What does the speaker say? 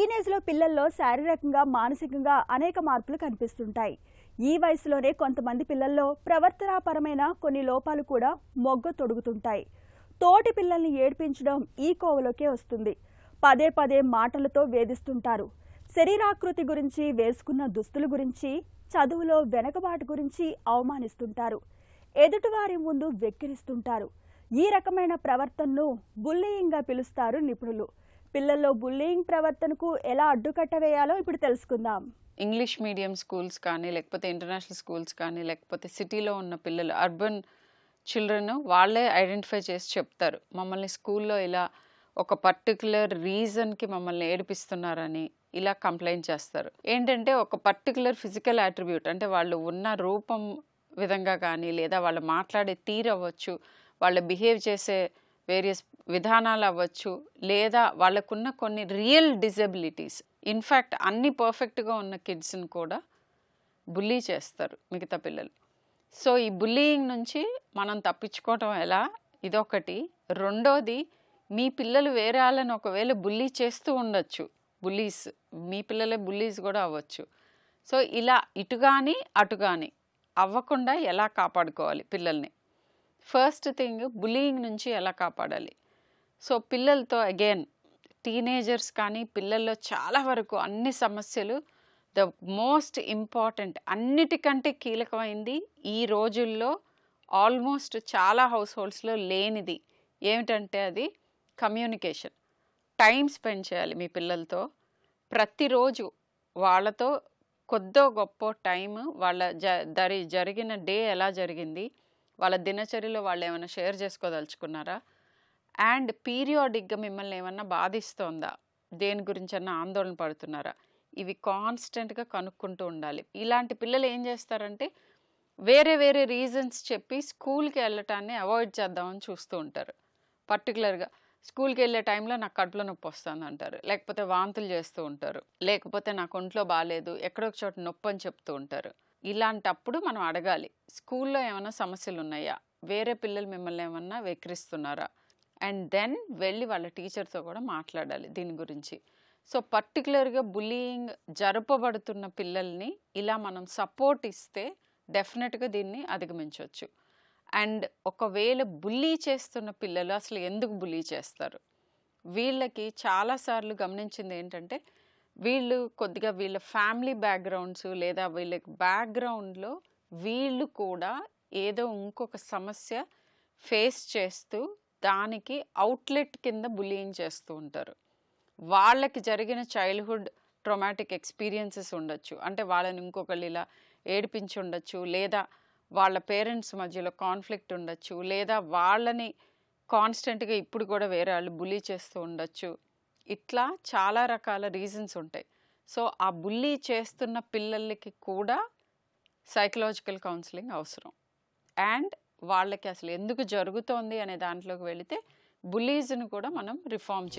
టీనేజ్లో పిల్లల్లో శారీరకంగా మానసికంగా అనేక మార్పులు కనిపిస్తుంటాయి. ఈ వయసులోనే కొంతమంది పిల్లల్లో ప్రవర్తనాపరమైన కొన్ని లోపాలు కూడా మొగ్గ తొడుగుతుంటాయి. తోటి పిల్లల్ని ఏడ్పించడం ఈ కోవలోకే వస్తుంది. పదే పదే మాటలతో వేధిస్తుంటారు. శరీరాకృతి గురించి, వేసుకున్న దుస్తుల గురించి, చదువులో వెనకబాటు గురించి అవమానిస్తుంటారు. ఎదుటివారి ముందు వెక్కిరిస్తుంటారు. ఈ రకమైన ప్రవర్తనను బుల్లీయింగ్గా పిలుస్తారు నిపుణులు. పిల్లల్లో బుల్లీయింగ్ ప్రవర్తనకు ఎలా అడ్డుకట్ట వేయాలో ఇప్పుడు తెలుసుకుందాం. ఇంగ్లీష్ మీడియం స్కూల్స్ కానీ, లేకపోతే ఇంటర్నేషనల్ స్కూల్స్ కానీ, లేకపోతే సిటీలో ఉన్న పిల్లలు, అర్బన్ చిల్డ్రన్ వాళ్ళే ఐడెంటిఫై చేసి చెప్తారు. మమ్మల్ని స్కూల్లో ఇలా ఒక పర్టికులర్ రీజన్కి మమ్మల్ని ఏడిపిస్తున్నారని ఇలా కంప్లైంట్ చేస్తారు. ఏంటంటే ఒక పర్టికులర్ ఫిజికల్ అట్రిబ్యూట్, అంటే వాళ్ళు ఉన్న రూపం విధంగా కానీ, లేదా వాళ్ళు మాట్లాడే తీరు అవ్వచ్చు, వాళ్ళు బిహేవ్ చేసే వేరియస్ విధానాలు అవ్వచ్చు, లేదా వాళ్ళకున్న కొన్ని రియల్ డిజబిలిటీస్. ఇన్ఫ్యాక్ట్ అన్ని పర్ఫెక్ట్గా ఉన్న కిడ్స్ని కూడా బుల్లీ చేస్తారు మిగతా పిల్లలు. సో ఈ బుల్లీయింగ్ నుంచి మనం తప్పించుకోవటం ఎలా, ఇదొకటి. రెండోది, మీ పిల్లలు వేరే వాళ్ళని ఒకవేళ బుల్లీ చేస్తూ ఉండొచ్చు. బుల్లీస్, మీ పిల్లలే బుల్లీస్ కూడా అవ్వచ్చు. సో ఇలా ఇటు కానీ అటు కానీ అవ్వకుండా ఎలా కాపాడుకోవాలి పిల్లల్ని. ఫస్ట్ థింగ్, బుల్లీయింగ్ నుంచి ఎలా కాపాడాలి. సో పిల్లలతో అగైన్ టీనేజర్స్ కానీ పిల్లల్లో చాలా వరకు అన్ని సమస్యలు, ద మోస్ట్ ఇంపార్టెంట్, అన్నిటికంటే కీలకమైంది ఈ రోజుల్లో ఆల్మోస్ట్ చాలా హౌస్ హోల్డ్స్లో లేనిది ఏమిటంటే అది కమ్యూనికేషన్. టైం స్పెండ్ చేయాలి మీ పిల్లలతో. ప్రతిరోజు వాళ్ళతో కొద్దో గొప్ప టైం, వాళ్ళ జరిగిన డే ఎలా జరిగింది, వాళ్ళ దినచర్యలో వాళ్ళు ఏమైనా షేర్ చేసుకోదలుచుకున్నారా, అండ్ పీరియాడిక్గా మిమ్మల్ని ఏమన్నా బాధిస్తోందా, దేని గురించన్నా ఆందోళన పడుతున్నారా, ఇవి కాన్స్టెంట్గా కనుక్కుంటూ ఉండాలి. ఇలాంటి పిల్లలు ఏం చేస్తారంటే వేరే వేరే రీజన్స్ చెప్పి స్కూల్కి వెళ్ళటాన్ని అవాయిడ్ చేద్దామని చూస్తూ ఉంటారు. పర్టికులర్గా స్కూల్కి వెళ్ళే టైంలో నాకు కడుపులో నొప్పి వస్తుంది అంటారు, లేకపోతే వాంతులు చేస్తూ ఉంటారు, లేకపోతే నాకు ఒంట్లో బాగాలేదు, ఎక్కడో ఒక చోట నొప్పి అని చెప్తూ ఉంటారు. ఇలాంటప్పుడు మనం అడగాలి, స్కూల్లో ఏమైనా సమస్యలు ఉన్నాయా, వేరే పిల్లలు మిమ్మల్ని ఏమన్నా వెక్కిరిస్తున్నారా, అండ్ దెన్ వెళ్ళి వాళ్ళ టీచర్తో కూడా మాట్లాడాలి దీని గురించి. సో పర్టికులర్గా బుల్లీయింగ్ జరపబడుతున్న పిల్లల్ని ఇలా మనం సపోర్ట్ ఇస్తే డెఫినెట్గా దీన్ని అధిగమించవచ్చు. అండ్ ఒకవేళ బుల్లీ చేస్తున్న పిల్లలు అసలు ఎందుకు బుల్లీ చేస్తారు, వీళ్ళకి చాలాసార్లు గమనించింది ఏంటంటే వీళ్ళు కొద్దిగా వీళ్ళ ఫ్యామిలీ బ్యాక్గ్రౌండ్స్ లేదా వీళ్ళ బ్యాక్గ్రౌండ్లో వీళ్ళు కూడా ఏదో ఇంకొక సమస్య ఫేస్ చేస్తూ దానికి అవుట్లెట్ కింద బుల్లీయింగ్ చేస్తూ ఉంటారు. వాళ్ళకి జరిగిన చైల్డ్హుడ్ ట్రామాటిక్ ఎక్స్పీరియన్సెస్ ఉండొచ్చు, అంటే వాళ్ళని ఇంకొకళ్ళు ఇలా ఏడిపించి ఉండొచ్చు, లేదా వాళ్ళ పేరెంట్స్ మధ్యలో కాన్ఫ్లిక్ట్ ఉండొచ్చు, లేదా వాళ్ళని కాన్స్టెంట్గా ఇప్పుడు కూడా వేరే వాళ్ళు బుల్లీ చేస్తూ ఉండొచ్చు. ఇట్లా చాలా రకాల రీజన్స్ ఉంటాయి. సో ఆ బుల్లీ చేస్తున్న పిల్లలకి కూడా సైకలాజికల్ కౌన్సిలింగ్ అవసరం. అండ్ వాళ్ళకి అసలు ఎందుకు జరుగుతోంది అనే దాంట్లోకి వెళితే బుల్లీస్ని కూడా మనం రిఫార్మ్ చేయాలి.